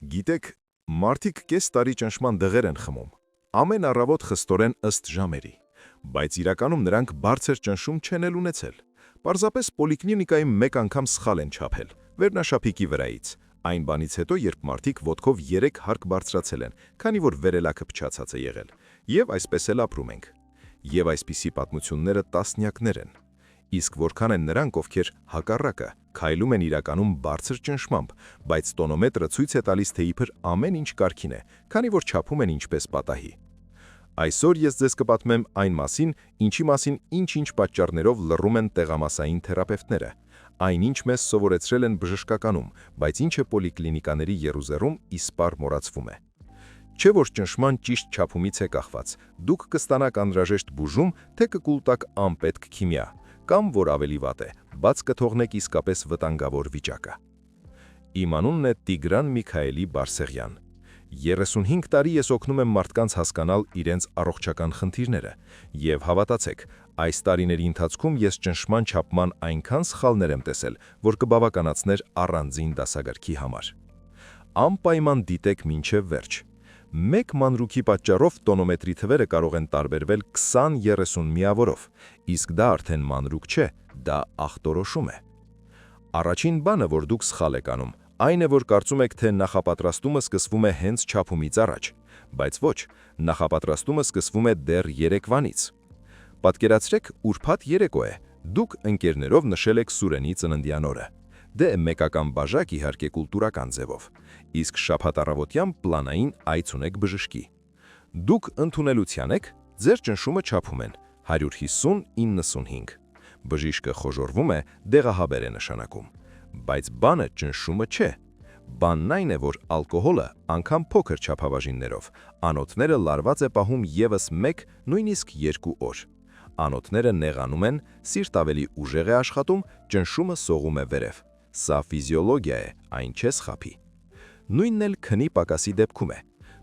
Գիտեք, մարդիկ կես տարի ճնշման դղեր են խմում, ամեն առավոտ խստորեն ըստ ժամերի, բայց իրականում նրանք բարձր ճնշում չեն էլ ունեցել։ Պարզապես պոլիկլինիկայում մեկ անգամ սխալ են չափել, վերնաշապիկի վրայից, այն բանից հետո, երբ մարդիկ ոտքով 3 հարկ բարձրացել են, քանի որ վերելակը փչացած է եղել, եւ այսպես էլ ապրում ենք։ Եվ այսպիսի պատմությունները տասնյակներ են։ Իսկ որքան են նրանք, ովքեր հակառակը քայլում են իրականում բարձր ճնշմամբ, բայց տոնոմետրը ցույց է տալիս, թե իբր ամեն ինչ կարգին է, քանի որ չափում են ինչպես պատահի։ Այսօր ես ձեզ կպատմեմ այն մասին, ինչի մասին ինչ-ինչ պատճառներով լռում են տեղամասային թերապևտները, այնինչ մեզ սովորեցրել են բժշկականում, բայց ինչը պոլիկլինիկաների եռուզեռում իսպառ մոռացվում է։ Չէ որ ճնշման ճիշտ չափումից է կախված, դուք կստանաք անհրաժեշտ բուժում, թե կկուլտակ անպետք քիմիա, կամ որ ավելի վատ է, բաց կթողնեք իսկապես վտանգավոր վիճակը։ Իմ անունն է Տիգրան Միքայելի Բարսեղյան։ 35 տարի ես օգնում եմ մարդկանց հասկանալ իրենց առողջական խնդիրները, եւ հավատացեք, այս տարիների ընթացքում ես ճնշման չափման այնքան սխալներ եմ տեսել, որ կբավականացներ առանձին դասագրքի համար։ Անպայման դիտեք մինչև վերջ։ Մեկ մանրուքի պատճառով տոնոմետրի թվերը կարող են տարբերվել 20-30 միավորով, իսկ դա արդեն մանրուք չէ, դա ախտորոշում է։ Առաջին բանը, որ դուք սխալ եք անում, այն է, որ կարծում եք, թե նախապատրաստումը սկսվում է հենց չափումից առաջ, բայց ոչ, նախապատրաստումը սկսվում է դեռ երեկվանից։ Պատկերացրեք, ուրբաթ երեկո է, դուք ընկերներով նշել եք Սուրենի ծննդյան օրը։ Դե մեկական բաժակ իհարկե կուլտուրական ձևով, իսկ շաբաթ առավոտյան պլանային այց ունեք բժշկի։ Դուք ընդունելության եք, ձեր ճնշումը չափում են 150-95։ Բժիշկը խոժոռվում է, դեղահաբեր է նշանակում։ Բայց բանը ճնշումը չէ։ Բանն այն է, որ ալկոհոլը, անգամ փոքր չափավաժիններով, անոթները լարված է պահում ևս 1, նույնիսկ 2 օր։ Անոթները նեղանում են, սիրտ ավելի ուժեղ է աշխատում, ճնշումը սողում է վերև։ Սա ֆիզիոլոգիա է, այն չէ սխափի։ Նույնն էլ քնի պակասի դեպքում է։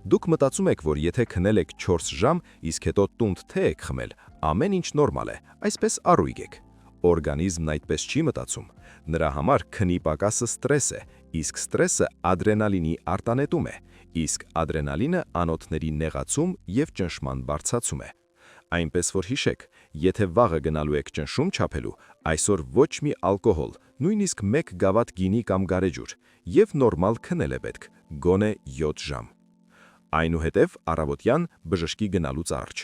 Դուք մտածում եք, որ եթե քնել եք 4 ժամ, իսկ հետո տունդ թե եք խմել, ամեն ինչ նորմալ է, այսպես առույգ եք։ Օրգանիզմն այդպես չի մտածում։ Նրա համար քնի պակասը ստրես է, իսկ ստրեսը ադրենալինի արտանետում է, իսկ ադրենալինը անոթների նեղացում եւ ճնշման բարձրացում է։ Այնպես որ հիշեք, եթե վաղը գնալու եք ճնշում չափելու, այսօր ոչ մի ալկոհոլ, նույնիսկ 1 գավաթ գինի կամ գարեջուր, եւ նորմալ քնել է պետք, գոնե 7 ժամ։ Այնուհետև առավոտյան բժշկի գնալուց առաջ։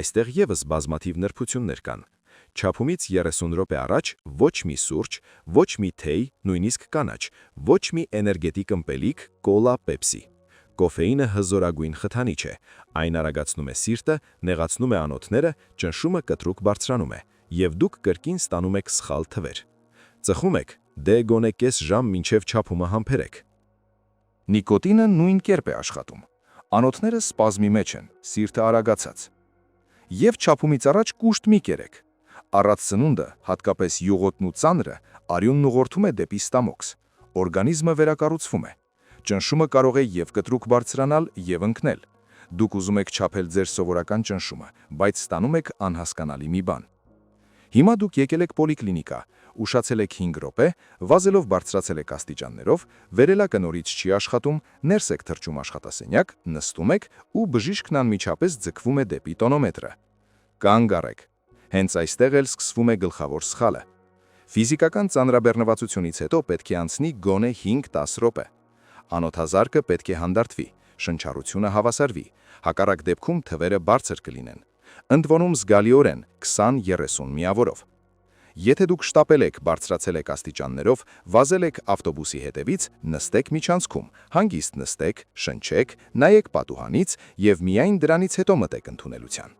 Այստեղ եւս բազմաթիվ նրբություններ կան։ Չափումից 30 րոպե առաջ ոչ մի սուրճ, ոչ մի թեյ, նույնիսկ կանաչ, ոչ մի էներգետիկ ըմպելիք, կոլա, պեպսի։ Կոֆեինը հզորագույն խթանիչ է, այն արագացնում է սիրտը, նեղացնում է անոթները, ճնշումը կտրուկ բարձրանում է, եւ դուք կրկին ստանում եք սխալ թվեր։ Ծխում եք, դե գոնե կես ժամ մինչև չափումը համբերեք։ Նիկոտինը նույն կերպ է աշխատում։ Անոթները սպազմի մեջ են, սիրտը արագացած։ Եվ չափումից առաջ կուշտ մի կերեք։ Առած սնունդը, հատկապես յուղոտն ու ծանրը, արյունն ուղղորդում է դեպի ստամոքս։ Օրգանիզմը վերակառուցվում է։ Ճնշումը կարող է եւ կտրուկ բարձրանալ, եւ ընկնել։ Դուք ուզում եք չափել ձեր սովորական ճնշումը, բայց ստանում եք անհասկանալի մի բան։ Հիմա դուք եկել եք պոլիկլինիկա, ուշացել եք 5 րոպե, վազելով բարձրացել եք աստիճաններով, վերելակը նորից չի աշխատում, ներս եք թռչում աշխատասենյակ, նստում եք ու բժիշկն անմիջապես ձգվում է դեպի տոնոմետրը։ Կանգ առեք։ Հենց այստեղ էլ սկսվում է գլխավոր սխալը։ Ֆիզիկական ծանրաբեռնվածությունից հետո պետք է անցնի գոնե 5-10 րոպե։ Անոթազարկը պետք է հանդարտվի, շնչառությունը հավասարվի, հակառակ դեպքում թվերը բարձր կլինեն։ Ընդ որում զգալիորեն 20-30 միավորով։ Եթե դուք շտապել եք, բարձրացել եք աստիճաններով, վազել եք ավտոբուսի հետևից, նստեք միջանցքում, հանգիստ նստեք, շնչեք, նայեք պատուհանից եւ միայն դրանից հետո մտեք ընդունելության։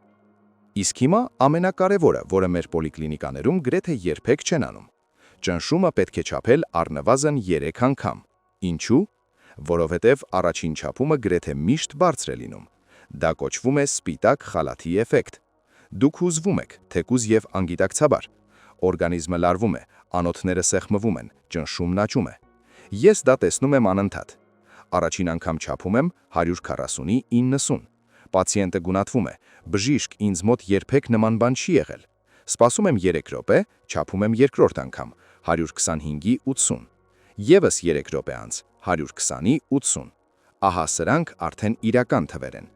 Իսկ հիմա ամենակարևորը, որը մեր պոլիկլինիկաներում գրեթե երբեք չեն անում։ Ճնշումը պետք է չափել առնվազն 3 անգամ։ Ինչու՞։ Որովհետև առաջին չափումը գրեթե միշտ բարձր է լինում։ Դա կոչվում է սպիտակ խալաթի էֆեկտ։ Դուք հուզվում եք, թեկուզ եւ անգիտակցաբար։ Օրգանիզմը լարվում է, անոթները սեղմվում են, ճնշումն աճում է։ Ես դա տեսնում եմ անընդհատ։ Առաջին անգամ չափում եմ 140-ի 90։ Պացիենտը գունատվում է, բժիշկ, ինձ մոտ երբեք նման բան չի եղել։ Սպասում եմ 3 րոպե, չափում եմ երկրորդ անգամ 125-ի 80։ Եվս 3 րոպե անց 120-ի 80։ Ահա սրանք արդեն իրական թվեր են։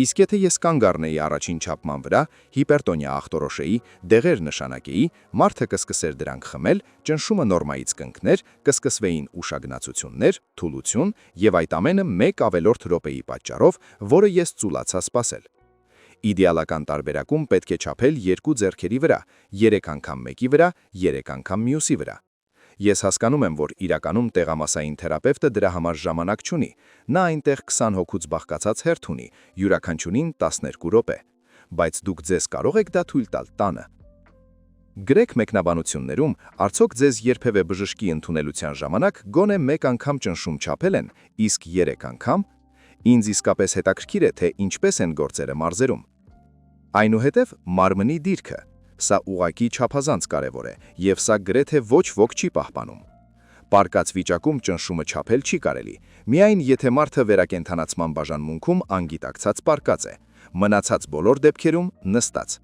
Իսկ եթե ես կանգ առնեի առաջին չափման վրա, հիպերտոնիա ախտորոշեի, դեղեր նշանակեի, մարդը կսկսեր դրանք խմել, ճնշումը նորմայից կընկներ, կսկսվեին ուշագնացություններ, թուլություն եւ այդ ամենը 1 ավելորդ րոպեի պատճառով, որը ես ծուլացա սպասել։ Իդեալական տարբերակում պետք է չափել 2 ձեռքերի վրա, 3 անգամ մեկի վրա, 3 անգամ մյուսի վրա։ Ես հասկանում եմ, որ իրականում տեղամասային թերապևտը դրա համար ժամանակ չունի, նա այնտեղ 20 հոգուց բաղկացած հերթ ունի, յուրաքանչյուրին 12 րոպե, բայց դուք ձեզ կարող եք դա թույլ տալ տանը։ Գրեք մեկնաբանություններում, արդյոք ձեզ երբևէ բժշկի ընդունելության ժամանակ գոնե 1 անգամ ճնշում չափել են, իսկ 3 անգամ։ Ինձ իսկապես հետաքրքիր է, թե ինչպես են գործերը մարզերում։ Այնուհետև մարմնի դիրքը։ Սա ուղղակի չափազանց կարևոր է, եւ սա գրեթե ոչ ոք չի պահպանում։ Պարկած վիճակում ճնշումը չափել չի կարելի, միայն եթե մարդը վերակենդանացման բաժանմունքում անգիտակցած պարկած է, մնացած բոլոր դեպքերում նստած։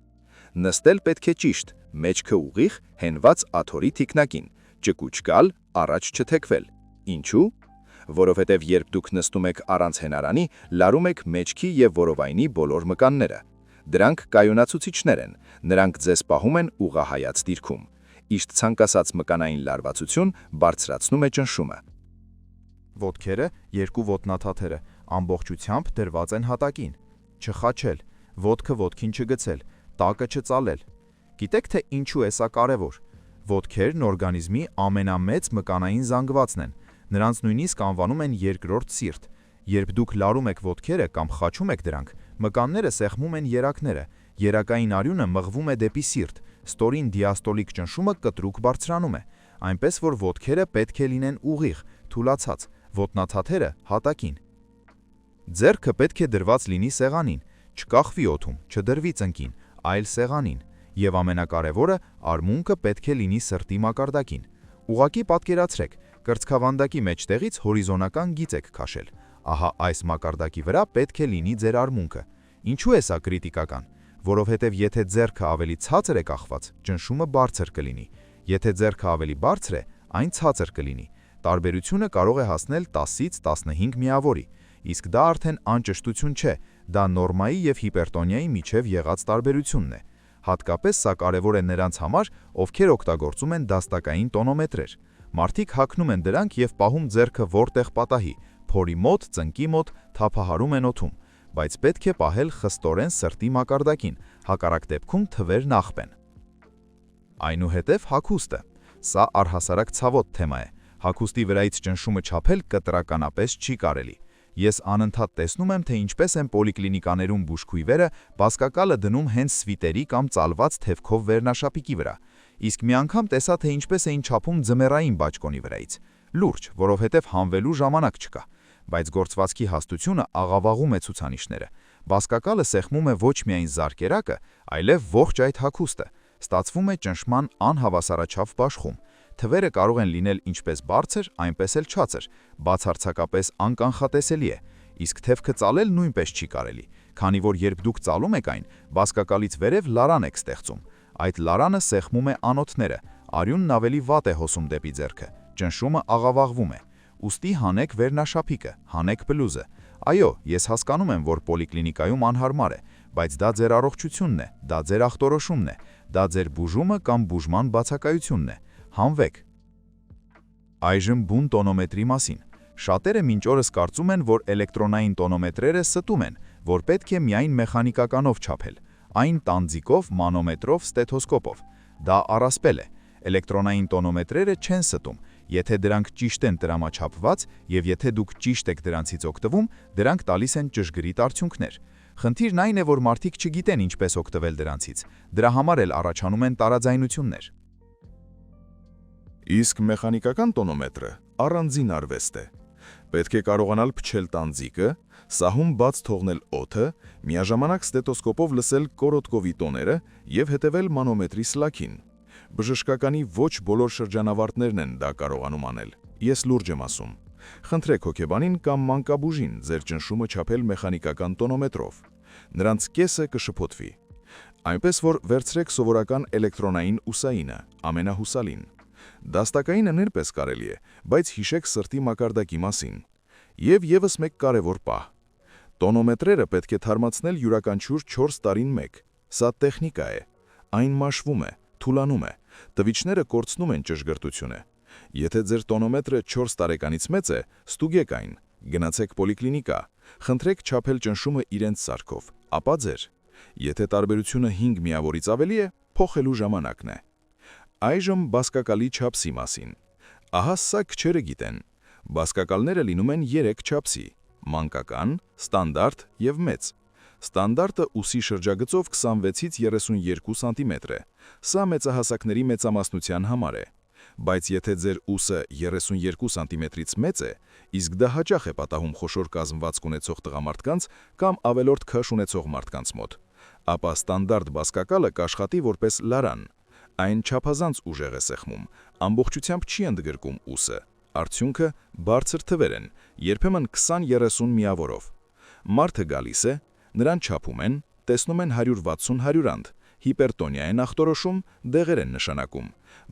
Նստել պետք է ճիշտ, մեջքը ուղիղ, հենված աթոռի թիկնակին, ճկուչ գալ, առաջ չթեքվել։ Ինչու՞։ Որովհետև երբ դուք նստում եք առանց հենարանի, լարում եք մեջքի եւ որովայնի բոլոր մկանները։ Դրանք կայունացուցիչներ են, նրանք ձեզ պահում են ուղղահայաց դիրքում։ Իշտ ցանկացած մկանային լարվածություն բարձրացնում է ճնշումը։ Ոտքերը, 2 ոտնաթաթերը, ամբողջությամբ դրված են հատակին։ Չխաչել, ոտքը ոտքին չգցել, տակը չծալել։ Գիտեք թե ինչու է սա կարևոր։ Ոտքերն օրգանիզմի ամենամեծ մկանային զանգվածն են։ Նրանց նույնիսկ անվանում են երկրորդ սիրտ։ Երբ դուք լարում եք ոտքերը կամ խաչում եք դրանք, մկանները սեղմում են երակները, երակային արյունը մղվում է դեպի սիրտ, ստորին դիաստոլիկ ճնշումը կտրուկ բարձրանում է, այնպես որ ոտքերը պետք է լինեն ուղիղ, թուլացած, ոտնաթաթերը հատակին։ Ձեռքը պետք է դրված լինի սեղանին, չկախվի օդում, չդրվի ծնկին, այլ սեղանին, եւ ամենակարևորը, արմունկը պետք է լինի սրտի մակարդակին։ Ուղղակի պատկերացրեք, կրծքավանդակի մեջտեղից հորիզոնական գիծ եք քաշել։ Ահա այս մակարդակի վրա պետք է լինի ձեր արմունկը։ Ինչու է սա կրիտիկական։ Որովհետև եթե ձեռքը ավելի ցածր է կախված, ճնշումը բարձր կլինի։ Եթե ձեռքը ավելի բարձր է, այն ցածր կլինի։ Տարբերությունը կարող է հասնել 10-ից 15 միավորի, իսկ դա արդեն անճշտություն չէ, դա նորմայի եւ հիպերտոնիայի միջև եղած տարբերությունն է։ Հատկապես սա կարևոր է նրանց համար, ովքեր օգտագործում են դաստակային տոնոմետրեր։ Մարդիկ հագնում են դրանք եւ պահում ձեռքը որտեղ պատահի, փորի մոտ, ծնկի մոտ, թափահարում են օդում, բայց պետք է պահել խստորեն սրտի մակարդակին, հակառակ դեպքում թվերն աղբեն։ Այնուհետև հագուստը։ Սա առհասարակ ցավոտ թեմա է։ Հագուստի վրայից ճնշումը չափել կտրականապես չի կարելի։ Ես անընդհատ տեսնում եմ, թե ինչպես են պոլիկլինիկաներում բուժքույրերը բասկակալը դնում հենց սվիտերի կամ ծալված թևքով վերնաշապիկի վրա։ Իսկ մի անգամ տեսա, թե ինչպես էին չափում ձմեռային բաճկոնի վրայից։ Լուրջ, որովհետև հանվելու ժամանակ չկա։ Բայց գործվածքի հաստությունը աղավաղում է ցուցանիշները։ Բասկակալը սեղմում է ոչ միայն զարկերակը, այլև ողջ այդ հագուստը։ Ստացվում է ճնշման անհավասարաչափ բաշխում։ Թվերը կարող են լինել ինչպես բարձր, այնպես էլ չածր, բացարձակապես անկանխատեսելի է, իսկ թևքը ծալել նույնպես չի կարելի, քանի որ երբ դուք ծալում եք այն, բասկակալից վերև լարան եք ստեղծում։ Այդ լարանը սեղմում է անոթները, արյունն ավելի վատ է հոսում դեպի ձեռքը, ճնշումը աղավաղվում է։ Ուստի հանեք վերնաշապիկը, հանեք բլուզը։ Այո, ես հասկանում եմ, որ պոլիկլինիկայում անհարմար է, բայց դա ձեր առողջությունն է, դա ձեր ախտորոշումն է, դա ձեր բուժումը կամ բուժման բացակայությունն է։ Հանվեք։ Այժմ բուն տոնոմետրի մասին։ Շատերը մինչ օրս կարծում են, որ էլեկտրոնային տոնոմետրերը ստում են, որ պետք է միայն մեխանիկականով չափել, այն տանձիկով, մանոմետրով, ստեթոսկոպով։ Դա առասպել է։ Էլեկտրոնային տոնոմետրերը չեն ստում, եթե դրանք ճիշտ են տրամաչափված եւ եթե դուք ճիշտ եք դրանցից օգտվում, դրանք տալիս են ճշգրիտ արդյունքներ։ Խնդիրն այն է, որ մարդիկ չգիտեն ինչպես օգտվել դրանցից։ Դրա համար էլ առաջանում են տարաձայնություններ։ Իսկ մեխանիկական տոնոմետրը առանձին արվեստ է։ Պետք է կարողանալ փչել տանձիկը, սահում բաց թողնել օդը, միաժամանակ ստետոսկոպով լսել կորոտկովի տոները եւ հետևել մանոմետրի սլաքին։ Բժշկականի ոչ բոլոր շրջանավարտներն են դա կարողանում անել։ Ես լուրջ եմ ասում։ Խնդրեք հոգեբանին կամ մանկաբուժին ձեր ճնշումը չափել մեխանիկական տոնոմետրով։ Նրանց կեսը կշփոթվի։ Այնպես որ վերցրեք սովորական էլեկտրոնային ուսայինը, ամենահուսալին։ Դաստակայինը նույնպես կարելի է, բայց հիշեք սրտի մակարդակի մասին։ Եվ եւս մեկ կարևոր պահ։ Տոնոմետրերը պետք է թարմացնել յուրաքանչյուր 4 տարին մեկ։ Սա տեխնիկա է։ Այն մաշվում է, թուլանում է, տվիչները կորցնում են ճշգրտությունը։ Եթե ձեր տոնոմետրը 4 տարեկանից մեծ է, ստուգեք այն, գնացեք պոլիկլինիկա, խնդրեք չափել ճնշումը իրենց սարքով, ապա ձեր։ Եթե տարբերությունը 5 միավորից ավելի է, փոխելու ժամանակն է։ Այժմ բասկակալի չափսի մասին։ Ահա սա քչերը գիտեն։ Բասկակալները լինում են 3 չափսի՝ մանկական, ստանդարտ եւ մեծ։ Ստանդարտը ուսի շրջագծով 26-ից 32 սանտիմետր է։ Սա մեծահասակների մեծամասնության համար է։ Բայց եթե ձեր ուսը 32 սանտիմետրից մեծ է, իսկ դա հաճախ է պատահում խոշոր կազմվածք ունեցող տղամարդկանց կամ ավելորդ քաշ ունեցող մարդկանց մոտ, ապա ստանդարտ բասկակալը կաշխատի որպես լարան։ Այն չափազանց ուժեղ է սեղմում, ամբողջությամբ չի ընդգրկում ուսը։ Արդյունքը բարձր թվեր են, երբեմն 20-30 միավորով։ Մարդը գալիս է, նրան չափում են, տեսնում են 160-100 անդ, հիպերտոնիա են ախտորոշում, դեղեր են նշանակում,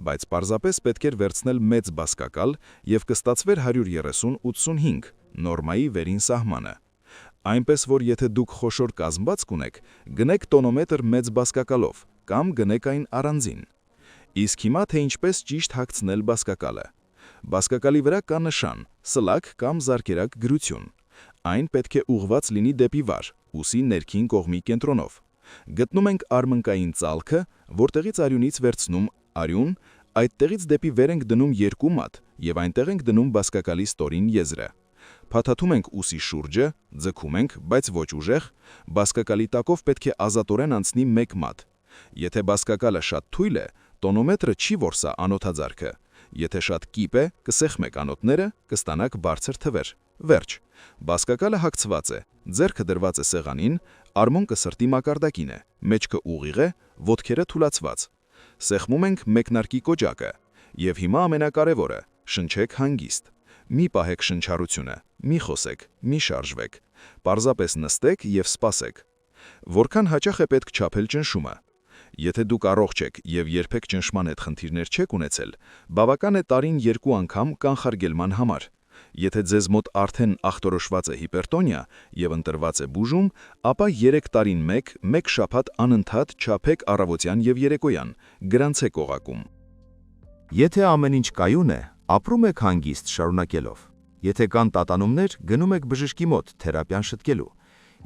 բայց պարզապես պետք էր վերցնել մեծ բասկակալ եւ կստացվեր 130-85, նորմայի վերին սահմանը։ Այնպես որ եթե դուք խոշոր կազմվածք ունեք, գնեք տոնոմետր մեծ բասկակալով կամ գնեք այն առանձին։ Իսկ հիմա թե ինչպես ճիշտ հագցնել բասկակալը։ Բասկակալի վրա կա նշան, սլակ կամ զարկերակ գրություն։ Այն պետք է ուղղված լինի դեպի վար, ուսի ներքին կողմի կենտրոնով։ Գտնում ենք արմնկային ծալքը, որտեղից արյունից վերցնում արյուն, այդտեղից դեպի վեր ենք դնում 2 մատ եւ այնտեղ ենք դնում բասկակալի ստորին եզրը։ Փաթաթում ենք ուսի շուրջը, ձգում ենք, բայց ոչ ուժեղ, բասկակալի տակով պետք է ազատորեն անցնի 1 մատ։ Եթե բասկակալը շատ թույլ է, տոնոմետրը չի որսա անոթաձարքը։ Եթե շատ կիպ է, կսեղմեք անոթները, կստանաք բարձր թվեր։ Վերջ։ Բասկակալը հագցված է, ձեռքը դրված է սեղանին, արմունկը սրտի մակարդակին է, մեջքը ուղիղ է, ոտքերը թուլացված։ Սեղմում ենք մեկնարկի կոճակը։ Եվ հիմա ամենակարևորը՝ շնչեք հանգիստ։ Մի պահեք շնչառությունը, մի խոսեք, մի շարժվեք։ Պարզապես նստեք եւ սպասեք։ Որքան հաճախ է պետք չափել ճնշումը։ Եթե դուք առողջ եք եւ երբեք ճնշման հետ խնդիրներ չեք ունեցել, բավական է տարին 2 անգամ կանխարգելման համար։ Եթե ձեզ մոտ արդեն ախտորոշված է հիպերտոնիա եւ ընտրված է բուժում, ապա 3 տարին մեկ շաբաթ անընդհատ չափեք առավոտյան եւ երեկոյան, գրանցեք օղակում։ Եթե ամեն ինչ կայուն է, ապրում եք հանգիստ շարունակելով։ Եթե կան տատանումներ, գնում եք բժշկի մոտ թերապիան շտկելու։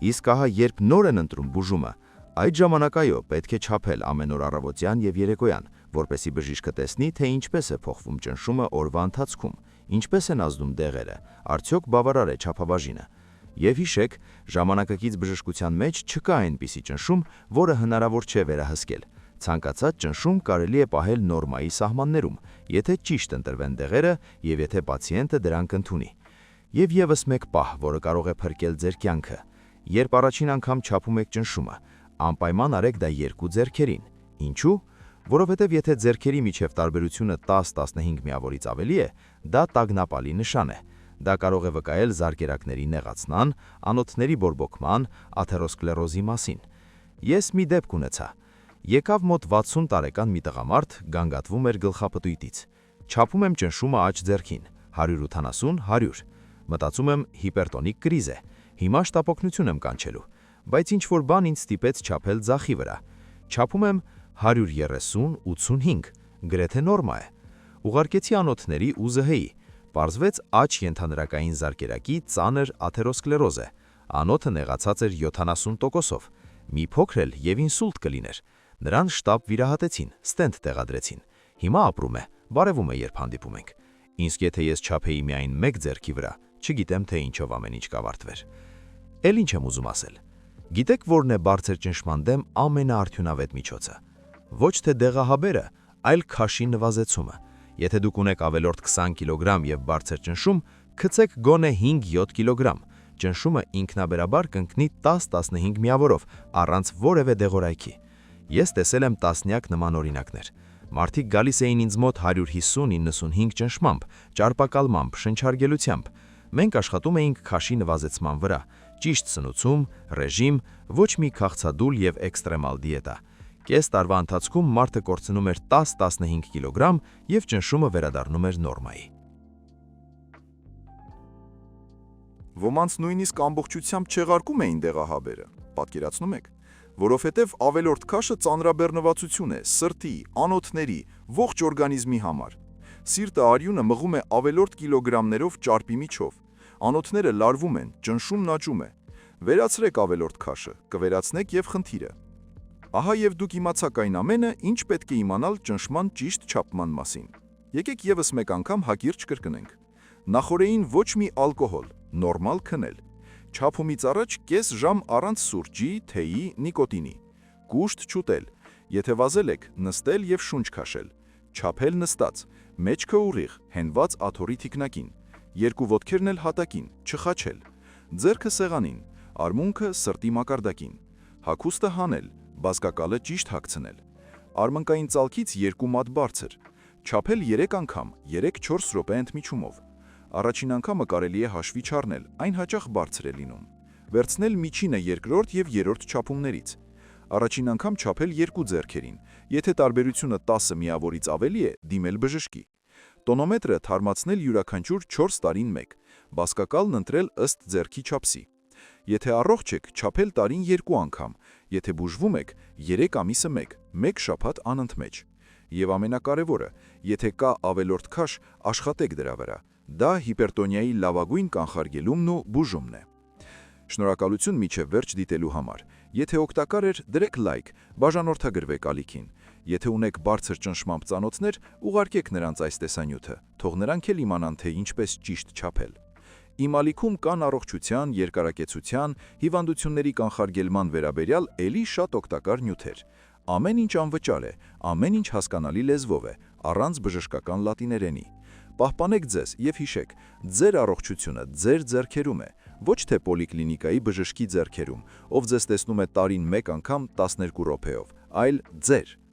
Իսկ ահա երբ նոր են ընտրում բուժումը, այդ ժամանակայո պետք է չափել ամեն օր առավոտյան եւ երեկոյան, որպեսզի բժիշկը տեսնի, թե ինչպես է փոխվում ճնշումը օրվա ընթացքում, ինչպես են ազդում դեղերը, արդյոք բավարար է չափաբաժինը։ Եվ հիշեք, ժամանակակից բժշկության մեջ չկա այնպիսի ճնշում, որը հնարավոր չէ վերահսկել։ Ցանկացած ճնշում կարելի է պահել նորմայի սահմաններում, եթե ճիշտ ընտրվեն դեղերը եւ եթե պացիենտը դրանք ընդունի։ Եվ եւս մեկ պահ, որը կարող է փրկել ձեր կյանքը։ Երբ առաջին անգամ չափում եք ճնշումը, անպայման արեք դա 2 ձեռքերին։ Ինչու՞։ Որովհետև եթե ձեռքերի միջև տարբերությունը 10-15 միավորից ավելի է, դա տագնապալի նշան է։ Դա կարող է վկայել զարկերակների նեղացման, անոթների բորբոքման, աթերոսկլերոզի մասին։ Ես մի դեպք ունեցա։ Եկավ մոտ 60 տարեկան մի տղամարդ, գանգատվում էր գլխապտույտից։ Չափում եմ ճնշումը աջ ձեռքին, 180-100։ Մտածում եմ հիպերտոնիկ կրիզ է։ Հիմա շտապօգնություն եմ կանչելու, բայց ինչ-որ բան ինձ ստիպեց չափել ձախի վրա։ Չափում եմ 130-85, գրեթե նորմա է։ Ուղարկեցի անոթների ու ԶՀ-ի։ Պարզվեց աջ ենթանրակային զարկերակի ծանր աթերոսկլերոզ է։ Անոթը նեղացած էր 70%-ով։ Մի փոքր էլ եւ ինսուլտ կլիներ։ Նրան շտապ վիրահատեցին, ստենտ տեղադրեցին։ Հիմա ապրում է, բարևում է, երբ հանդիպում ենք։ Իսկ եթե ես չափեի միայն մեկ ձեռքի վրա, չգիտեմ թե ինչով ամեն ինչ կավարտվեր։ Էլ ինչ եմ ուզում ասել։ Գիտեք որն է բարձր ճնշման դեմ ամենաարդյունավետ միջոցը։ Ոչ թե դեղահաբերը, այլ քաշի նվազեցումը։ Եթե դուք ունեք ավելորդ 20 կիլոգրամ եւ բարձր ճնշում, գցեք գոնե 5-7 կիլոգրամ։ Ճնշումը ինքնաբերաբար կընկնի 10-15 միավորով, առանց որևէ դեղորայքի։ Ես տեսել եմ տասնյակ նման օրինակներ։ Մարդիկ գալիս էին ինձ մոտ 150-95 ճնշմամբ, ճարպակալմամբ, շնչարգելությամբ։ Մենք աշխատում էինք քաշի նվազեցման վրա, ճիշտ սնուցում, ռեժիմ, ոչ մի քաղցադուլ եւ էքստրեմալ դիետա։ Կես տարվա ընթացքում մարդը կորցնում էր 10-15 կիլոգրամ եւ ճնշումը վերադառնում էր նորմայի։ Ոմանց նույնիսկ ամբողջությամբ չեղարկում էին դեղահաբերը, պատկերացնում եք, որովհետև ավելորդ քաշը ծանրաբեռնվածություն է սրտի, անոթների, ողջ օրգանիզմի համար։ Սիրտը արյունը մղում է ավելորդ կիլոգրամներով ճարպի միջով, անոթները լարվում են, ճնշումն աճում է։ Վերացրեք ավելորդ քաշը, կվերացնեք եւ խնդիրը։ Ահա եւ դուք իմացաք այն ամենը, ինչ պետք է իմանալ ճնշման ճիշտ չափման մասին։ Եկեք եւս մեկ անգամ հակիրճ կրկնենք։ Նախորդին ոչ մի ալկոհոլ, նորմալ քնել։ Չափումից առաջ կես ժամ առանց սուրճի, թեյի, նիկոտինի։ Կուշտ չուտել։ Եթե վազել եք, նստել եւ շունչ քաշել։ Չափել նստած, մեջքը ուղիղ, հենված աթոռի թիկնակին։ Երկու ոտքերն էլ հատակին, չխաչել։ Ձեռքը սեղանին, արմունքը սրտի մակարդակին։ Հագուստը հանել, բազկակալը ճիշտ հագցնել։ Արմնկային ծալքից 2 մատ բարձր։ Չափել 3 անգամ, 3-4 րոպե ընդմիջումով։ Առաջին անգամը կարելի է հաշվի չառնել, այն հաճախ բարձր է լինում։ Վերցնել միջինը երկրորդ եւ երրորդ չափումներից։ Առաջին անգամ չափել 2 ձեռքերին, եթե տարբերությունը 10 միավորից ավելի է, դիմել բժշկի։ Տոնոմետրը թարմացնել յուրաքանչյուր 4 տարին 1, բազկակալն ընտրել ըստ ձեռքի չափսի։ Եթե առողջ եք, չափել տարին 2 անգամ, եթե բուժվում եք, 3 ամիսը 1 շաբաթ անընդմեջ։ Եվ ամենակարևորը, եթե կա ավելորդ քաշ, աշխատեք դրա վրա։ Դա հիպերտոնիայի լավագույն կանխարգելումն ու բուժումն է։ Շնորհակալություն մինչև վերջ դիտելու համար։ Եթե օգտակար էր, դրեք լայք, բաժանորդագրվեք ալիքին։ Եթե ունեք բարձր ճնշմամբ ծանոթներ, ուղարկեք նրանց այս տեսանյութը, թող նրանք էլ իմանան, թե ինչպես ճիշտ չափել։ Իմ ալիքում կան առողջության, երկարակեցության, հիվանդությունների կանխարգելման վերաբերյալ էլի շատ օգտակար նյութեր։ Ամեն ինչ անվճար է, ամեն ինչ հասկանալի լեզվով է, առանց բժշկական լատիներենի։ Պահպանեք ձեզ եւ հիշեք, ձեր առողջությունը ձեր ձեռքերում է, ոչ թե պոլիկլինիկայի բժշկի ձեռքերում, ով ձեզ տեսնում է տարին 1 անգամ 12 րոպեով, այլ ձեր։